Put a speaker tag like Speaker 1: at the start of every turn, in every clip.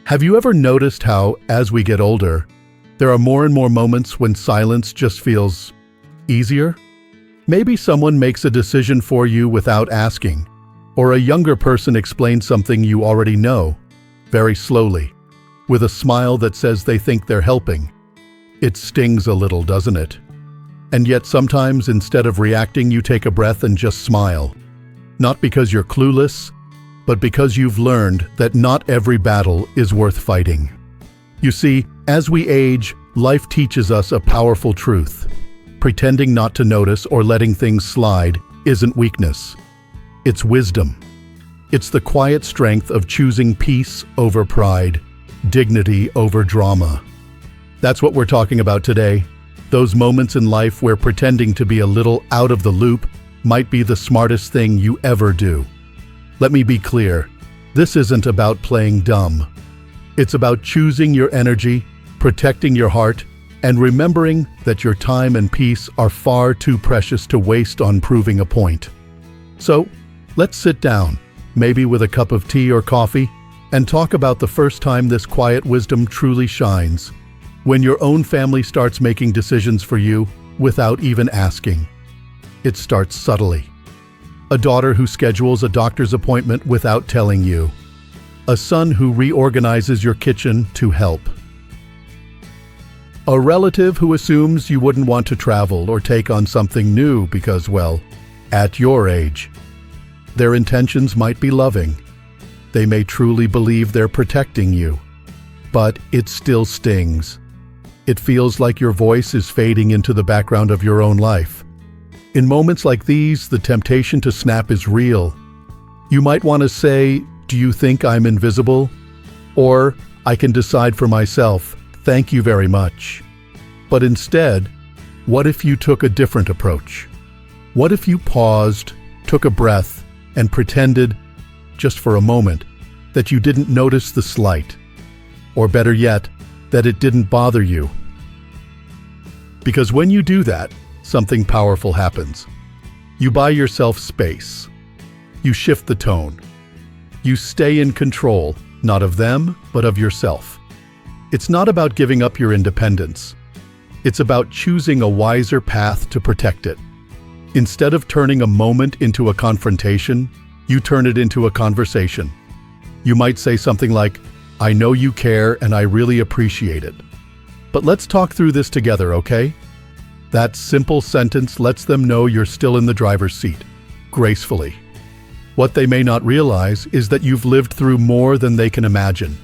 Speaker 1: Have you ever noticed how, as we get older, there are more and more moments when silence just feels easier? Maybe someone makes a decision for you without asking, or a younger person explains something you already know, very slowly, with a smile that says they think they're helping. It stings a little, doesn't it? And yet sometimes, instead of reacting, you take a breath and just smile. Not because you're clueless, but because you've learned that not every battle is worth fighting. You see, as we age, life teaches us a powerful truth. Pretending not to notice or letting things slide isn't weakness. It's wisdom. It's the quiet strength of choosing peace over pride, dignity over drama. That's what we're talking about today. Those moments in life where pretending to be a little out of the loop might be the smartest thing you ever do. Let me be clear, this isn't about playing dumb. It's about choosing your energy, protecting your heart, and remembering that your time and peace are far too precious to waste on proving a point. So, let's sit down, maybe with a cup of tea or coffee, and talk about the first time this quiet wisdom truly shines, when your own family starts making decisions for you without even asking. It starts subtly. A daughter who schedules a doctor's appointment without telling you. A son who reorganizes your kitchen to help. A relative who assumes you wouldn't want to travel or take on something new because, well, at your age. Their intentions might be loving. They may truly believe they're protecting you. But it still stings. It feels like your voice is fading into the background of your own life. In moments like these, the temptation to snap is real. You might want to say, "Do you think I'm invisible?" Or, "I can decide for myself, thank you very much." But instead, what if you took a different approach? What if you paused, took a breath, and pretended, just for a moment, that you didn't notice the slight? Or better yet, that it didn't bother you? Because when you do that, something powerful happens. You buy yourself space. You shift the tone. You stay in control, not of them, but of yourself. It's not about giving up your independence. It's about choosing a wiser path to protect it. Instead of turning a moment into a confrontation, you turn it into a conversation. You might say something like, "I know you care and I really appreciate it. But let's talk through this together, okay?" That simple sentence lets them know you're still in the driver's seat, gracefully. What they may not realize is that you've lived through more than they can imagine.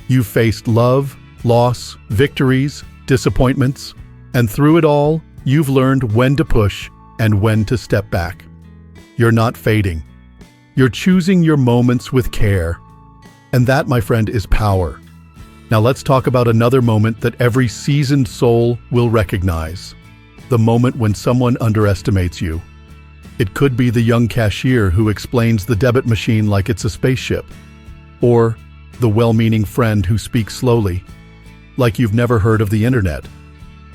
Speaker 1: You've faced love, loss, victories, disappointments, and through it all, you've learned when to push and when to step back. You're not fading. You're choosing your moments with care. And that, my friend, is power. Now let's talk about another moment that every seasoned soul will recognize. The moment when someone underestimates you. It could be the young cashier who explains the debit machine like it's a spaceship. Or the well-meaning friend who speaks slowly, like you've never heard of the internet.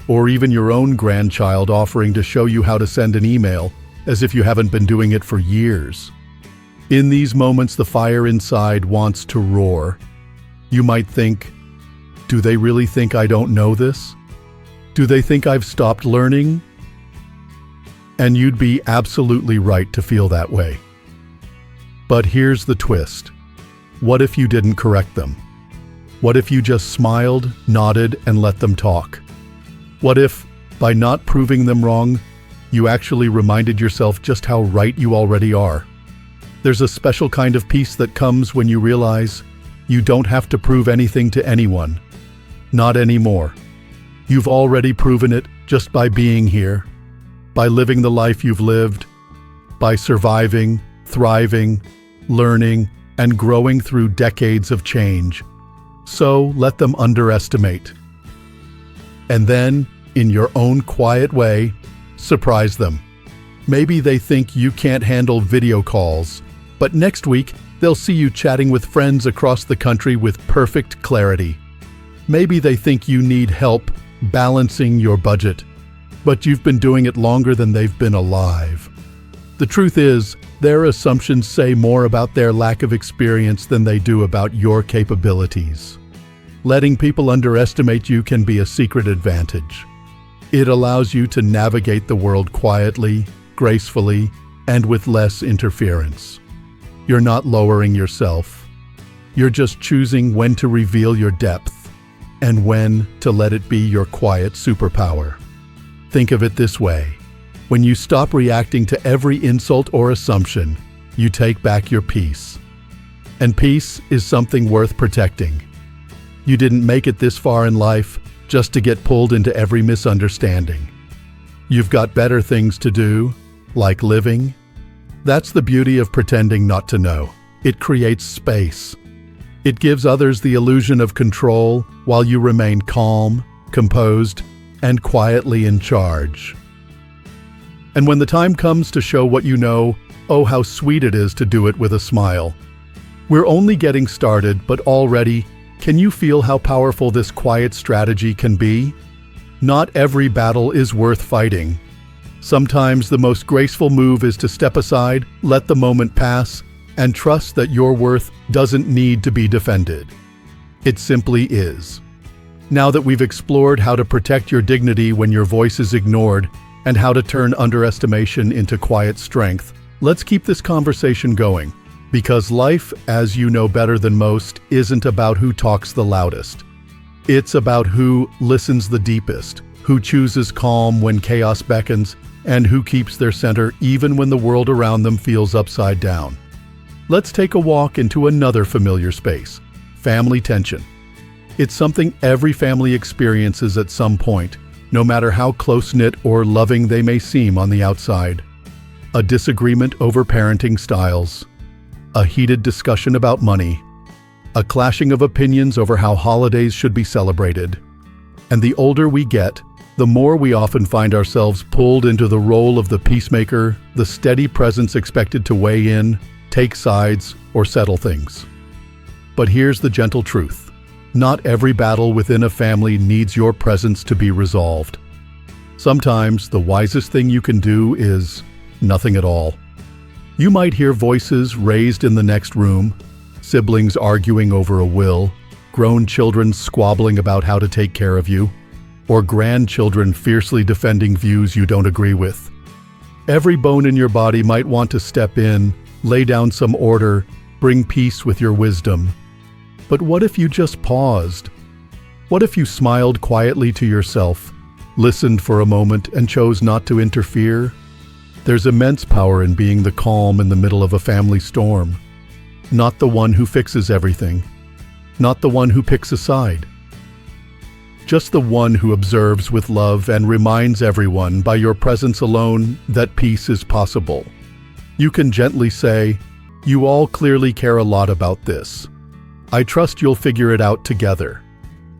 Speaker 1: Or even your own grandchild offering to show you how to send an email, as if you haven't been doing it for years. In these moments, the fire inside wants to roar. You might think, do they really think I don't know this? Do they think I've stopped learning? And you'd be absolutely right to feel that way. But here's the twist. What if you didn't correct them? What if you just smiled, nodded, and let them talk? What if, by not proving them wrong, you actually reminded yourself just how right you already are? There's a special kind of peace that comes when you realize you don't have to prove anything to anyone. Not anymore. You've already proven it just by being here, by living the life you've lived, by surviving, thriving, learning, and growing through decades of change. So let them underestimate. And then, in your own quiet way, surprise them. Maybe they think you can't handle video calls, but next week they'll see you chatting with friends across the country with perfect clarity. Maybe they think you need help balancing your budget, but you've been doing it longer than they've been alive. The truth is, their assumptions say more about their lack of experience than they do about your capabilities. Letting people underestimate you can be a secret advantage. It allows you to navigate the world quietly, gracefully, and with less interference. You're not lowering yourself. You're just choosing when to reveal your depth and when to let it be your quiet superpower. Think of it this way. When you stop reacting to every insult or assumption, you take back your peace. And peace is something worth protecting. You didn't make it this far in life just to get pulled into every misunderstanding. You've got better things to do, like living. That's the beauty of pretending not to know. It creates space. It gives others the illusion of control while you remain calm, composed, and quietly in charge. And when the time comes to show what you know, oh, how sweet it is to do it with a smile. We're only getting started, but already, can you feel how powerful this quiet strategy can be? Not every battle is worth fighting. Sometimes the most graceful move is to step aside, let the moment pass, and trust that your worth doesn't need to be defended. It simply is. Now that we've explored how to protect your dignity when your voice is ignored, and how to turn underestimation into quiet strength, let's keep this conversation going. Because life, as you know better than most, isn't about who talks the loudest. It's about who listens the deepest, who chooses calm when chaos beckons, and who keeps their center even when the world around them feels upside down. Let's take a walk into another familiar space, family tension. It's something every family experiences at some point, no matter how close-knit or loving they may seem on the outside. A disagreement over parenting styles, a heated discussion about money, a clashing of opinions over how holidays should be celebrated. And the older we get, the more we often find ourselves pulled into the role of the peacemaker, the steady presence expected to weigh in, take sides, or settle things. But here's the gentle truth. Not every battle within a family needs your presence to be resolved. Sometimes the wisest thing you can do is nothing at all. You might hear voices raised in the next room, siblings arguing over a will, grown children squabbling about how to take care of you, or grandchildren fiercely defending views you don't agree with. Every bone in your body might want to step in, lay down some order, bring peace with your wisdom. But what if you just paused? What if you smiled quietly to yourself, listened for a moment, and chose not to interfere? There's immense power in being the calm in the middle of a family storm. Not the one who fixes everything. Not the one who picks a side. Just the one who observes with love and reminds everyone by your presence alone that peace is possible. You can gently say, "You all clearly care a lot about this. I trust you'll figure it out together."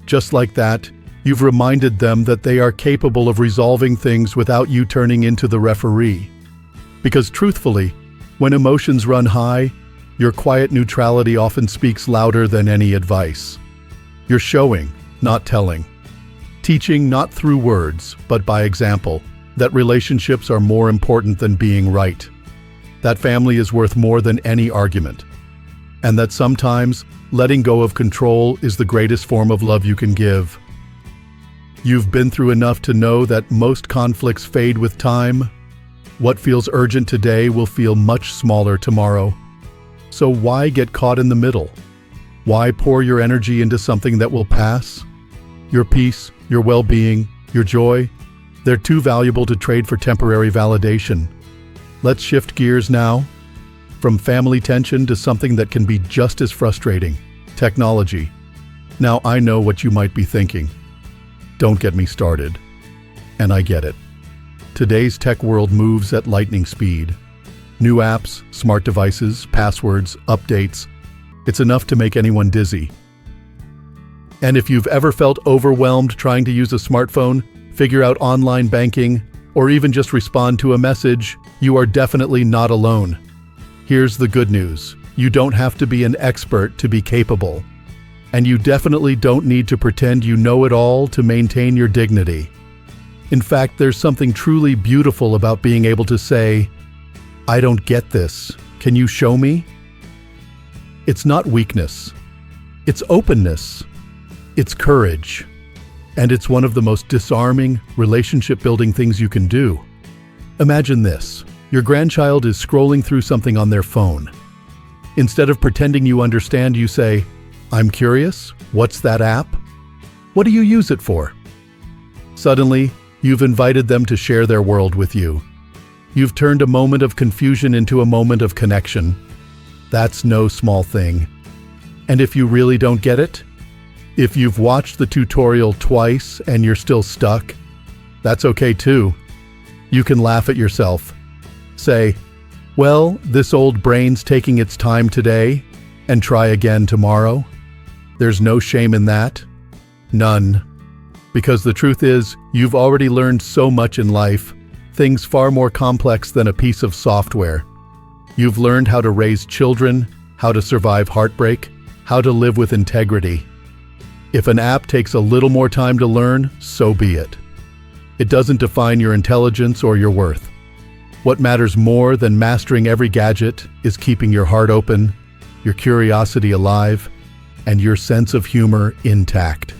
Speaker 1: Just like that, you've reminded them that they are capable of resolving things without you turning into the referee. Because truthfully, when emotions run high, your quiet neutrality often speaks louder than any advice. You're showing, not telling. Teaching not through words, but by example, that relationships are more important than being right. That family is worth more than any argument. And that sometimes, letting go of control is the greatest form of love you can give. You've been through enough to know that most conflicts fade with time. What feels urgent today will feel much smaller tomorrow. So why get caught in the middle? Why pour your energy into something that will pass? Your peace, your well-being, your joy, they're too valuable to trade for temporary validation. Let's shift gears now. From family tension to something that can be just as frustrating, technology. Now I know what you might be thinking. Don't get me started. And I get it. Today's tech world moves at lightning speed. New apps, smart devices, passwords, updates. It's enough to make anyone dizzy. And if you've ever felt overwhelmed trying to use a smartphone, figure out online banking, or even just respond to a message, you are definitely not alone. Here's the good news. You don't have to be an expert to be capable. And you definitely don't need to pretend you know it all to maintain your dignity. In fact, there's something truly beautiful about being able to say, "I don't get this. Can you show me?" It's not weakness. It's openness. It's courage. And it's one of the most disarming, relationship-building things you can do. Imagine this. Your grandchild is scrolling through something on their phone. Instead of pretending you understand, you say, "I'm curious, what's that app? What do you use it for?" Suddenly, you've invited them to share their world with you. You've turned a moment of confusion into a moment of connection. That's no small thing. And if you really don't get it, if you've watched the tutorial twice and you're still stuck, that's okay too. You can laugh at yourself. Say, "Well, this old brain's taking its time today, and try again tomorrow." There's no shame in that. None. Because the truth is, you've already learned so much in life, things far more complex than a piece of software. You've learned how to raise children, how to survive heartbreak, how to live with integrity. If an app takes a little more time to learn, so be it. It doesn't define your intelligence or your worth. What matters more than mastering every gadget is keeping your heart open, your curiosity alive, and your sense of humor intact.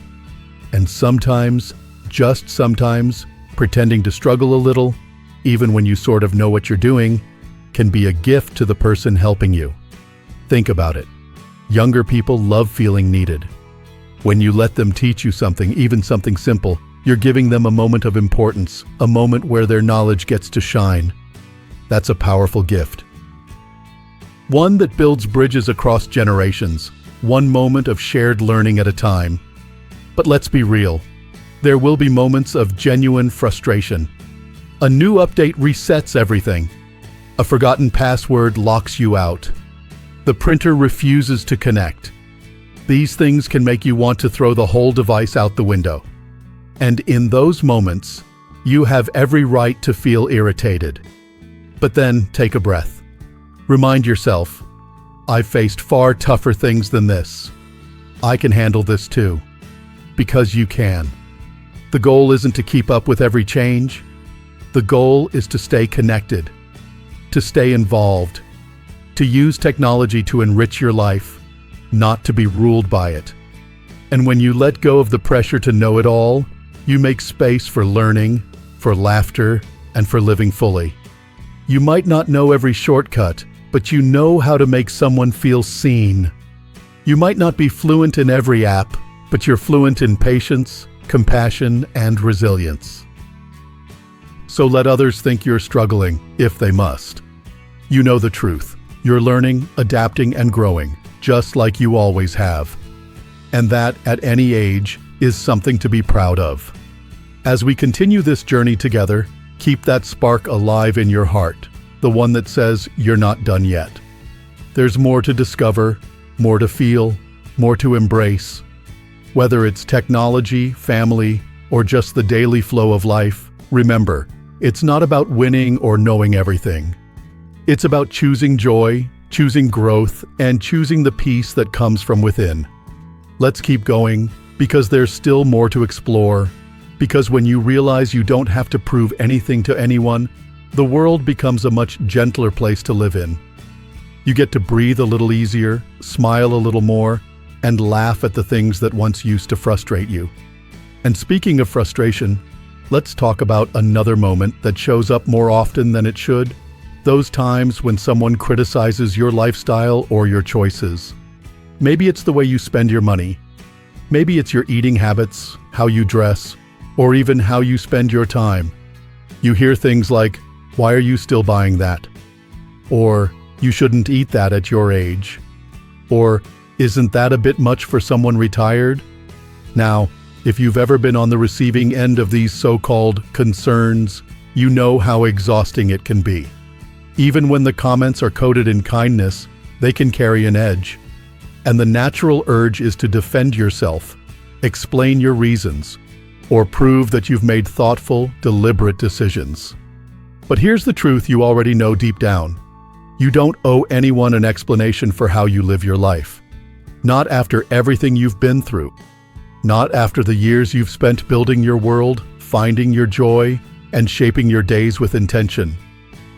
Speaker 1: And sometimes, just sometimes, pretending to struggle a little, even when you sort of know what you're doing, can be a gift to the person helping you. Think about it. Younger people love feeling needed. When you let them teach you something, even something simple, you're giving them a moment of importance, a moment where their knowledge gets to shine. That's a powerful gift. One that builds bridges across generations, one moment of shared learning at a time. But let's be real. There will be moments of genuine frustration. A new update resets everything. A forgotten password locks you out. The printer refuses to connect. These things can make you want to throw the whole device out the window. And in those moments, you have every right to feel irritated. But then take a breath. Remind yourself, I've faced far tougher things than this. I can handle this too. Because you can. The goal isn't to keep up with every change. The goal is to stay connected, to stay involved, to use technology to enrich your life, not to be ruled by it. And when you let go of the pressure to know it all, you make space for learning, for laughter, and for living fully. You might not know every shortcut, but you know how to make someone feel seen. You might not be fluent in every app, but you're fluent in patience, compassion, and resilience. So let others think you're struggling, if they must. You know the truth. You're learning, adapting, and growing, just like you always have. And that, at any age, is something to be proud of. As we continue this journey together, keep that spark alive in your heart, the one that says you're not done yet. There's more to discover, more to feel, more to embrace. Whether it's technology, family, or just the daily flow of life, remember, it's not about winning or knowing everything. It's about choosing joy, choosing growth, and choosing the peace that comes from within. Let's keep going, because there's still more to explore. Because when you realize you don't have to prove anything to anyone, the world becomes a much gentler place to live in. You get to breathe a little easier, smile a little more, and laugh at the things that once used to frustrate you. And speaking of frustration, let's talk about another moment that shows up more often than it should. Those times when someone criticizes your lifestyle or your choices. Maybe it's the way you spend your money. Maybe it's your eating habits, how you dress, or even how you spend your time. You hear things like, "Why are you still buying that?" Or, "You shouldn't eat that at your age." Or, "Isn't that a bit much for someone retired?" Now, if you've ever been on the receiving end of these so-called concerns, you know how exhausting it can be. Even when the comments are coded in kindness, they can carry an edge. And the natural urge is to defend yourself, explain your reasons, or prove that you've made thoughtful, deliberate decisions. But here's the truth you already know deep down. You don't owe anyone an explanation for how you live your life. Not after everything you've been through. Not after the years you've spent building your world, finding your joy, and shaping your days with intention.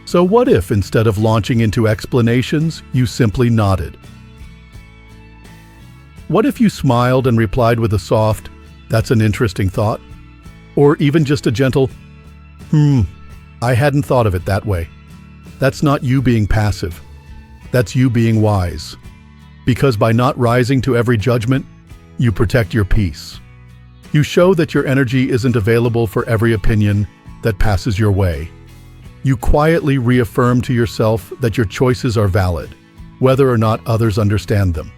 Speaker 1: So what if, instead of launching into explanations, you simply nodded? What if you smiled and replied with a soft, "That's an interesting thought"? Or even just a gentle, I hadn't thought of it that way." That's not you being passive. That's you being wise. Because by not rising to every judgment, you protect your peace. You show that your energy isn't available for every opinion that passes your way. You quietly reaffirm to yourself that your choices are valid, whether or not others understand them.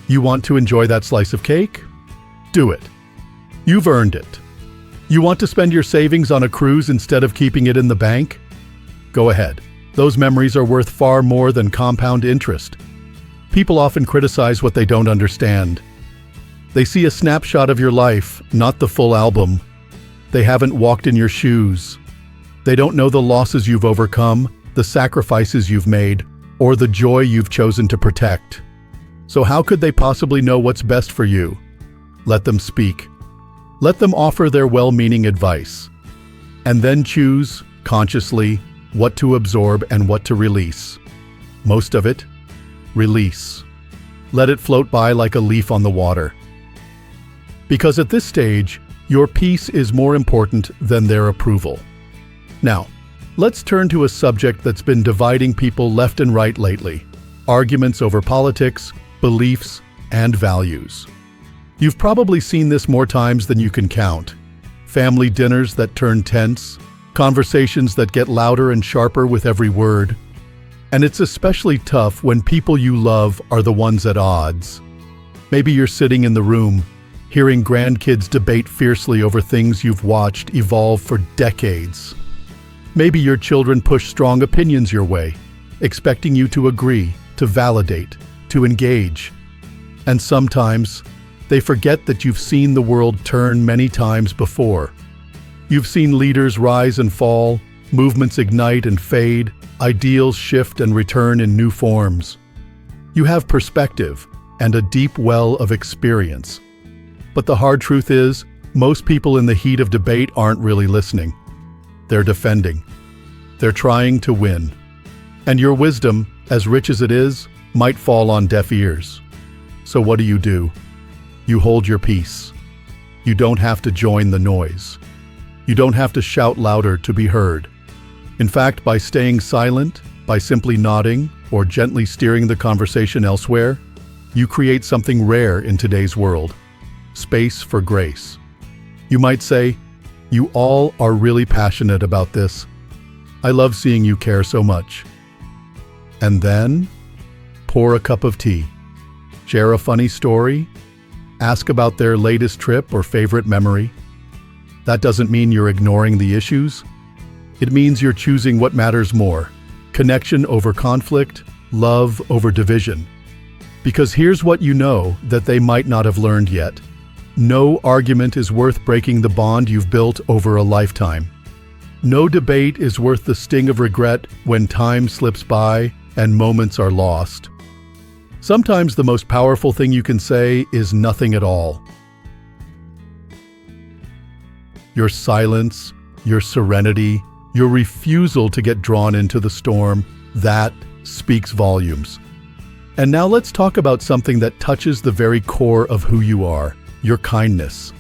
Speaker 1: You want to enjoy that slice of cake? Do it. You've earned it. You want to spend your savings on a cruise instead of keeping it in the bank? Go ahead. Those memories are worth far more than compound interest. People often criticize what they don't understand. They see a snapshot of your life, not the full album. They haven't walked in your shoes. They don't know the losses you've overcome, the sacrifices you've made, or the joy you've chosen to protect. So how could they possibly know what's best for you? Let them speak. Let them offer their well-meaning advice. And then choose, consciously, what to absorb and what to release. Most of it, release. Let it float by like a leaf on the water. Because at this stage, your peace is more important than their approval. Now, let's turn to a subject that's been dividing people left and right lately: arguments over politics, beliefs, and values. You've probably seen this more times than you can count. Family dinners that turn tense, conversations that get louder and sharper with every word. And it's especially tough when people you love are the ones at odds. Maybe you're sitting in the room, hearing grandkids debate fiercely over things you've watched evolve for decades. Maybe your children push strong opinions your way, expecting you to agree, to validate, to engage. And sometimes, they forget that you've seen the world turn many times before. You've seen leaders rise and fall, movements ignite and fade, ideals shift and return in new forms. You have perspective and a deep well of experience. But the hard truth is, most people in the heat of debate aren't really listening. They're defending. They're trying to win. And your wisdom, as rich as it is, might fall on deaf ears. So what do? You hold your peace. You don't have to join the noise. You don't have to shout louder to be heard. In fact, by staying silent, by simply nodding, or gently steering the conversation elsewhere, you create something rare in today's world: space for grace. You might say, "You all are really passionate about this. I love seeing you care so much." And then, pour a cup of tea. Share a funny story. Ask about their latest trip or favorite memory. That doesn't mean you're ignoring the issues. It means you're choosing what matters more: connection over conflict, love over division. Because here's what you know that they might not have learned yet. No argument is worth breaking the bond you've built over a lifetime. No debate is worth the sting of regret when time slips by and moments are lost. Sometimes the most powerful thing you can say is nothing at all. Your silence, your serenity, your refusal to get drawn into the storm, that speaks volumes. And now let's talk about something that touches the very core of who you are: your kindness.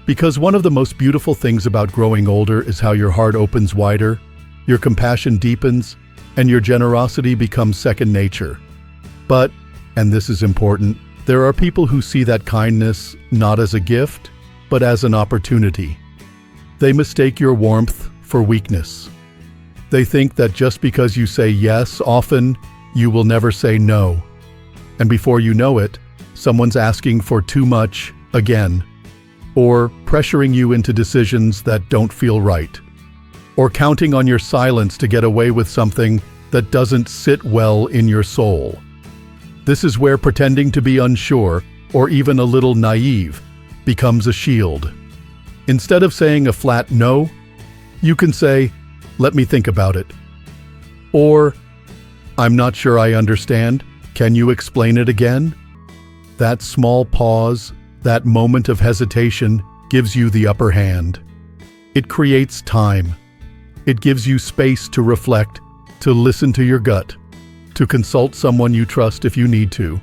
Speaker 1: Because one of the most beautiful things about growing older is how your heart opens wider, your compassion deepens, and your generosity becomes second nature. But, and this is important, there are people who see that kindness not as a gift, but as an opportunity. They mistake your warmth for weakness. They think that just because you say yes often, you will never say no. And before you know it, someone's asking for too much again, or pressuring you into decisions that don't feel right, or counting on your silence to get away with something that doesn't sit well in your soul. This is where pretending to be unsure, or even a little naive, becomes a shield. Instead of saying a flat no, you can say, "Let me think about it." Or, "I'm not sure I understand. Can you explain it again?" That small pause, that moment of hesitation, gives you the upper hand. It creates time. It gives you space to reflect, to listen to your gut, to consult someone you trust if you need to.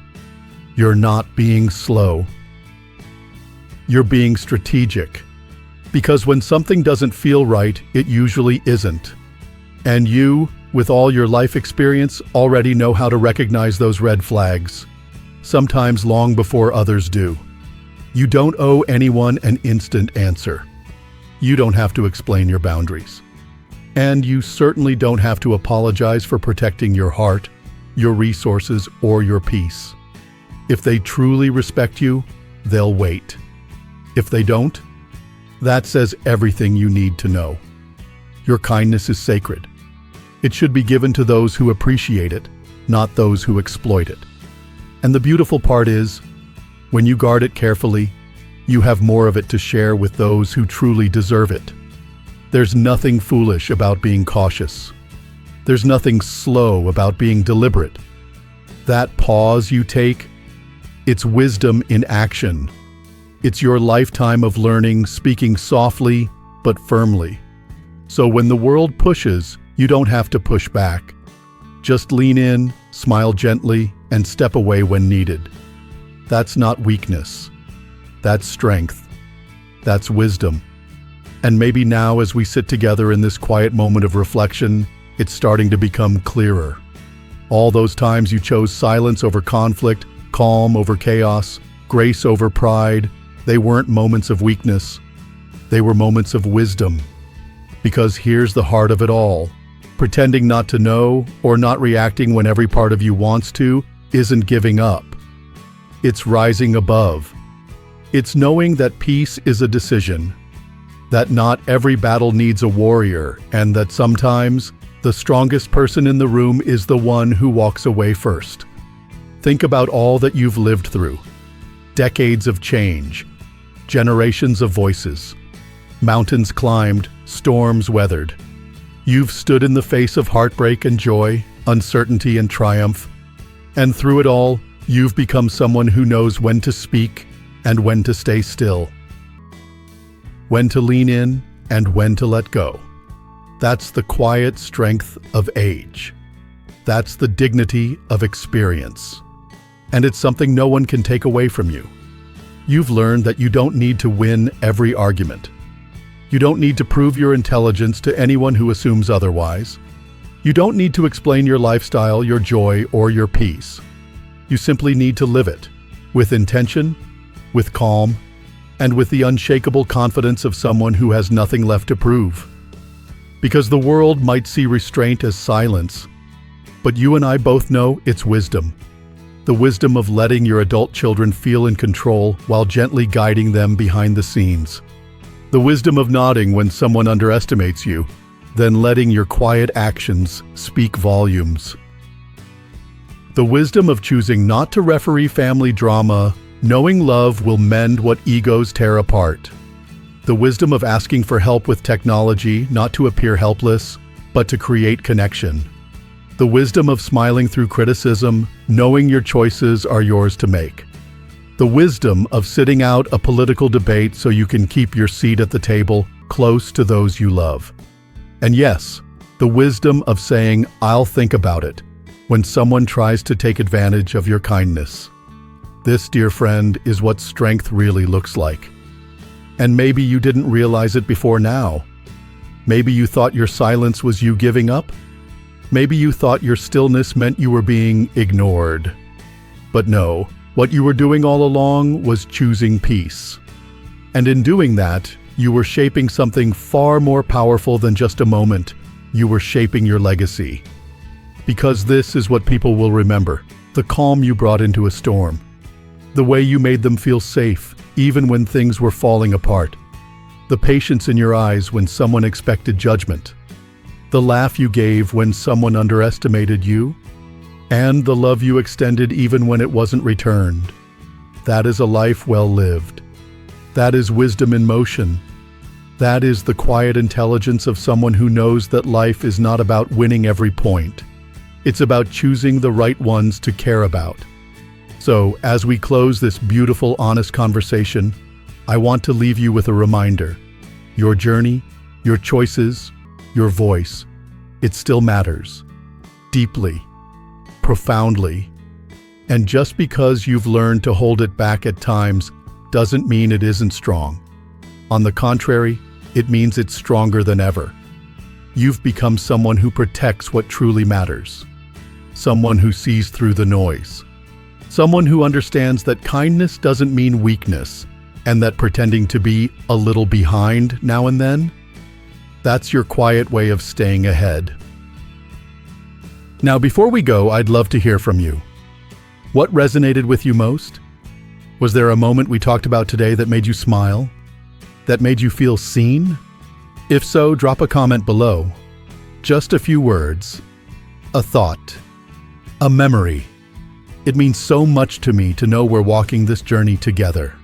Speaker 1: You're not being slow. You're being strategic. Because when something doesn't feel right, it usually isn't. And you, with all your life experience, already know how to recognize those red flags, sometimes long before others do. You don't owe anyone an instant answer. You don't have to explain your boundaries. And you certainly don't have to apologize for protecting your heart, your resources, or your peace. If they truly respect you, they'll wait. If they don't, that says everything you need to know. Your kindness is sacred. It should be given to those who appreciate it, not those who exploit it. And the beautiful part is, when you guard it carefully, you have more of it to share with those who truly deserve it. There's nothing foolish about being cautious. There's nothing slow about being deliberate. That pause you take, it's wisdom in action. It's your lifetime of learning, speaking softly but firmly. So when the world pushes, you don't have to push back. Just lean in, smile gently, and step away when needed. That's not weakness. That's strength. That's wisdom. And maybe now, as we sit together in this quiet moment of reflection, it's starting to become clearer. All those times you chose silence over conflict, calm over chaos, grace over pride, they weren't moments of weakness. They were moments of wisdom. Because here's the heart of it all. Pretending not to know or not reacting when every part of you wants to isn't giving up. It's rising above. It's knowing that peace is a decision, that not every battle needs a warrior, and that sometimes the strongest person in the room is the one who walks away first. Think about all that you've lived through. Decades of change, generations of voices, mountains climbed, storms weathered. You've stood in the face of heartbreak and joy, uncertainty and triumph. And through it all, you've become someone who knows when to speak and when to stay still. When to lean in and when to let go. That's the quiet strength of age. That's the dignity of experience. And it's something no one can take away from you. You've learned that you don't need to win every argument. You don't need to prove your intelligence to anyone who assumes otherwise. You don't need to explain your lifestyle, your joy, or your peace. You simply need to live it, with intention, with calm, and with the unshakable confidence of someone who has nothing left to prove. Because the world might see restraint as silence, but you and I both know it's wisdom. The wisdom of letting your adult children feel in control while gently guiding them behind the scenes. The wisdom of nodding when someone underestimates you, then letting your quiet actions speak volumes. The wisdom of choosing not to referee family drama, knowing love will mend what egos tear apart. The wisdom of asking for help with technology, not to appear helpless, but to create connection. The wisdom of smiling through criticism, knowing your choices are yours to make. The wisdom of sitting out a political debate so you can keep your seat at the table close to those you love. And yes, the wisdom of saying, "I'll think about it," when someone tries to take advantage of your kindness. This, dear friend, is what strength really looks like. And maybe you didn't realize it before now. Maybe you thought your silence was you giving up. Maybe you thought your stillness meant you were being ignored. But no, what you were doing all along was choosing peace. And in doing that, you were shaping something far more powerful than just a moment. You were shaping your legacy. Because this is what people will remember: the calm you brought into a storm. The way you made them feel safe, even when things were falling apart. The patience in your eyes when someone expected judgment. The laugh you gave when someone underestimated you. And the love you extended even when it wasn't returned. That is a life well lived. That is wisdom in motion. That is the quiet intelligence of someone who knows that life is not about winning every point. It's about choosing the right ones to care about. So, as we close this beautiful, honest conversation, I want to leave you with a reminder. Your journey, your choices, your voice, it still matters. Deeply, profoundly, And just because you've learned to hold it back at times doesn't mean it isn't strong. On the contrary, it means it's stronger than ever. You've become someone who protects what truly matters. Someone who sees through the noise. Someone who understands that kindness doesn't mean weakness, and that pretending to be a little behind now and then, that's your quiet way of staying ahead. Now, before we go, I'd love to hear from you. What resonated with you most? Was there a moment we talked about today that made you smile? That made you feel seen? If so, drop a comment below. Just a few words. A thought. A memory. It means so much to me to know we're walking this journey together.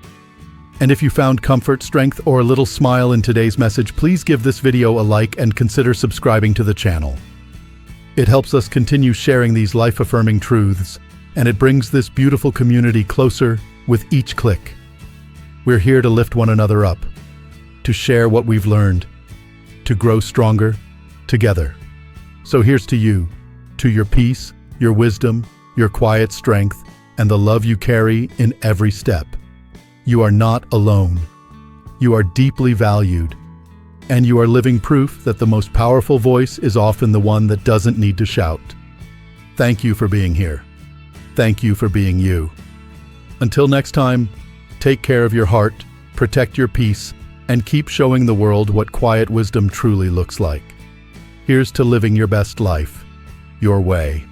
Speaker 1: And if you found comfort, strength, or a little smile in today's message, please give this video a like and consider subscribing to the channel. It helps us continue sharing these life-affirming truths, and it brings this beautiful community closer with each click. We're here to lift one another up, to share what we've learned, to grow stronger together. So here's to you, to your peace, your wisdom, your quiet strength, and the love you carry in every step. You are not alone. You are deeply valued, and you are living proof that the most powerful voice is often the one that doesn't need to shout. Thank you for being here. Thank you for being you. Until next time, take care of your heart, protect your peace, and keep showing the world what quiet wisdom truly looks like. Here's to living your best life, your way.